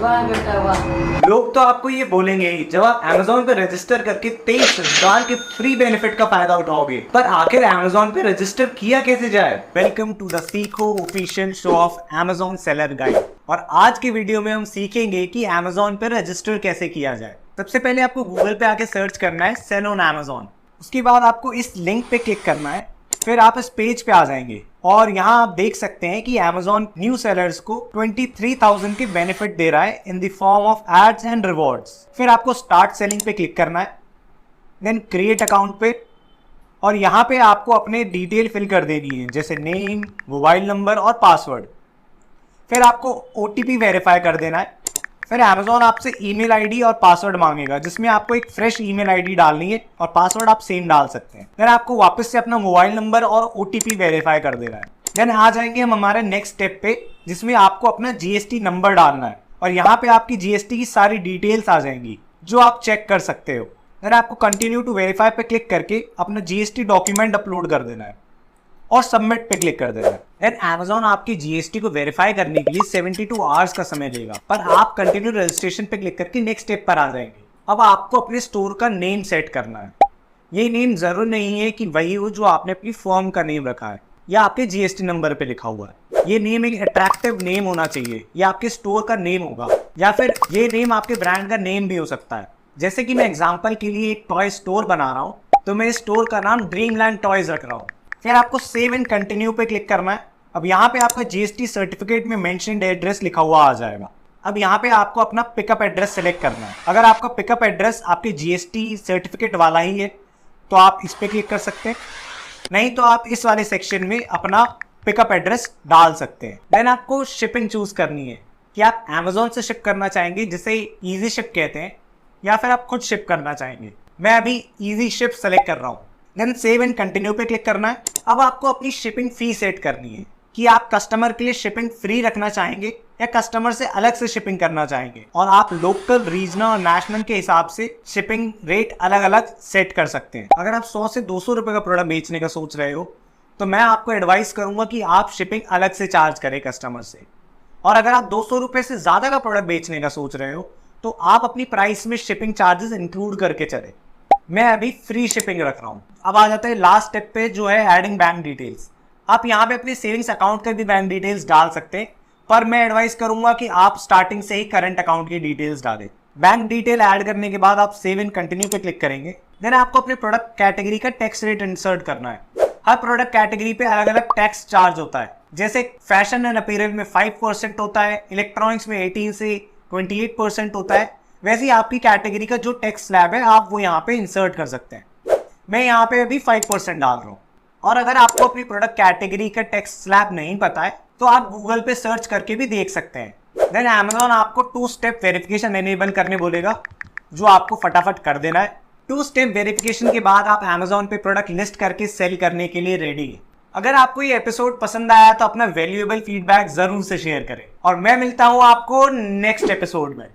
वाह बेटा वाह। लोग तो आपको ये बोलेंगे ही जब आप Amazon पे रजिस्टर करके 23,000 के फ्री बेनिफिट का फायदा उठाओगे, पर आखिर Amazon पे रजिस्टर किया कैसे जाए। वेलकम टू द सीखो official show off Amazon seller guide. और आज की वीडियो में हम सीखेंगे कि Amazon पे रजिस्टर कैसे किया जाए। सबसे पहले आपको गूगल पे आके सर्च करना है सेल ऑन Amazon। उसके बाद आपको इस लिंक पे क्लिक करना है, फिर आप इस पेज पे आ जाएंगे और यहाँ आप देख सकते हैं कि Amazon न्यू सेलर्स को 23,000 के बेनिफिट दे रहा है in the form of aids and rewards. फिर आपको स्टार्ट सेलिंग पे क्लिक करना है, देन क्रिएट अकाउंट पे, और यहाँ पे आपको अपने डिटेल फिल कर देनी है जैसे नेम, मोबाइल नंबर और पासवर्ड। फिर आपको OTP वेरीफाई कर देना है। फिर Amazon आपसे ईमेल आईडी और पासवर्ड मांगेगा जिसमें आपको एक फ्रेश ईमेल आईडी डालनी है और पासवर्ड आप सेम डाल सकते हैं। फिर आपको वापस से अपना मोबाइल नंबर और OTP वेरीफाई कर देना है। देन आ जाएंगे हम हमारे नेक्स्ट स्टेप पे जिसमें आपको अपना GST नंबर डालना है और यहाँ पे आपकी GST की सारी डिटेल्स आ जाएंगी जो आप चेक कर सकते हो। देन आपको कंटिन्यू टू वेरीफाई पे क्लिक करके अपना GST डॉक्यूमेंट अपलोड कर देना है और सबमिट पे क्लिक कर देना है। देन Amazon आपकी GST को वेरीफाई करने के लिए 72 आवर्स का समय देगा, पर आप कंटिन्यू रजिस्ट्रेशन पे क्लिक करके नेक्स्ट स्टेप पर आ जाएंगे। अब आपको अपने स्टोर का नेम सेट करना है। ये नेम जरूर नहीं है कि वही हो जो आपने अपनी फर्म का नेम रखा है या आपके GST नंबर पे लिखा हुआ है। ये नेम एक अट्रैक्टिव नेम होना चाहिए, या आपके स्टोर का नेम होगा, या फिर ये नेम आपके ब्रांड का नेम भी हो सकता है। जैसे कि मैं एग्जाम्पल के लिए एक टॉय स्टोर बना रहा हूँ, तो मैं इस स्टोर का नाम ड्रीमलैंड टॉयज रख रहा हूँ। फिर आपको सेव एंड कंटिन्यू पे क्लिक करना है। अब यहाँ पे आपका GST सर्टिफिकेट में मेंशन्ड एड्रेस लिखा हुआ आ जाएगा। अब यहाँ पे आपको अपना पिकअप एड्रेस सेलेक्ट करना है। अगर आपका पिकअप एड्रेस आपके GST सर्टिफिकेट वाला ही है तो आप इस पे क्लिक कर सकते हैं, नहीं तो आप इस वाले सेक्शन में अपना पिकअप एड्रेस डाल सकते हैं। देन आपको शिपिंग चूज करनी है कि आप Amazon से शिप करना चाहेंगे जिसे ईजी शिप कहते हैं, या फिर आप खुद शिप करना चाहेंगे। मैं अभी ईजी शिप सेलेक्ट कर रहा हूँ। देन सेव एंड कंटिन्यू पे क्लिक करना है। अब आपको अपनी शिपिंग फी सेट करनी है कि आप कस्टमर के लिए शिपिंग फ्री रखना चाहेंगे या कस्टमर से अलग से शिपिंग करना चाहेंगे, और आप लोकल, रीजनल और नेशनल के हिसाब से शिपिंग रेट अलग अलग सेट कर सकते हैं। अगर आप 100 से 200 रुपए का प्रोडक्ट बेचने का सोच रहे हो तो मैं आपको एडवाइस करूंगा कि आप शिपिंग अलग से चार्ज करें कस्टमर से, और अगर आप 200 रुपए से ज्यादा का प्रोडक्ट बेचने का सोच रहे हो तो आप अपनी प्राइस में शिपिंग चार्जेस इंक्लूड करके चले। मैं अभी फ्री शिपिंग रख रहा हूँ। अब आ जाता है लास्ट स्टेप पे जो है एडिंग बैंक डिटेल्स। आप यहाँ पे अपने सेविंग्स अकाउंट का भी बैंक डिटेल्स डाल सकते हैं, पर मैं एडवाइस करूंगा कि आप स्टार्टिंग से ही करंट अकाउंट की डिटेल्स डालें। बैंक डिटेल ऐड करने के बाद आप सेव एंड कंटिन्यू पे क्लिक करेंगे। देन आपको अपने प्रोडक्ट कैटेगरी का टैक्स रेट इंसर्ट करना है। हर प्रोडक्ट कैटेगरी पे अलग अलग टैक्स चार्ज होता है। जैसे फैशन एंड अपीयरल में 5% होता है, इलेक्ट्रॉनिक्स में 18 से 28% होता है। वैसे ही आपकी कैटेगरी का जो टैक्स स्लैब है आप वो यहाँ पे इंसर्ट कर सकते हैं। मैं यहाँ पे अभी 5% डाल रहा हूँ। और अगर आपको अपनी प्रोडक्ट कैटेगरी का टैक्स स्लैब नहीं पता है तो आप गूगल पे सर्च करके भी देख सकते हैं। देन Amazon आपको 2 स्टेप वेरिफिकेशन एनेबल करने बोलेगा, जो आपको फटाफट कर देना है। 2 स्टेप वेरिफिकेशन के बाद आप Amazon पे प्रोडक्ट लिस्ट करके सेल करने के लिए रेडी है। अगर आपको ये एपिसोड पसंद आया तो अपना वैल्यूएबल फीडबैक जरूर से शेयर करें, और मैं मिलता हूँ आपको नेक्स्ट एपिसोड में।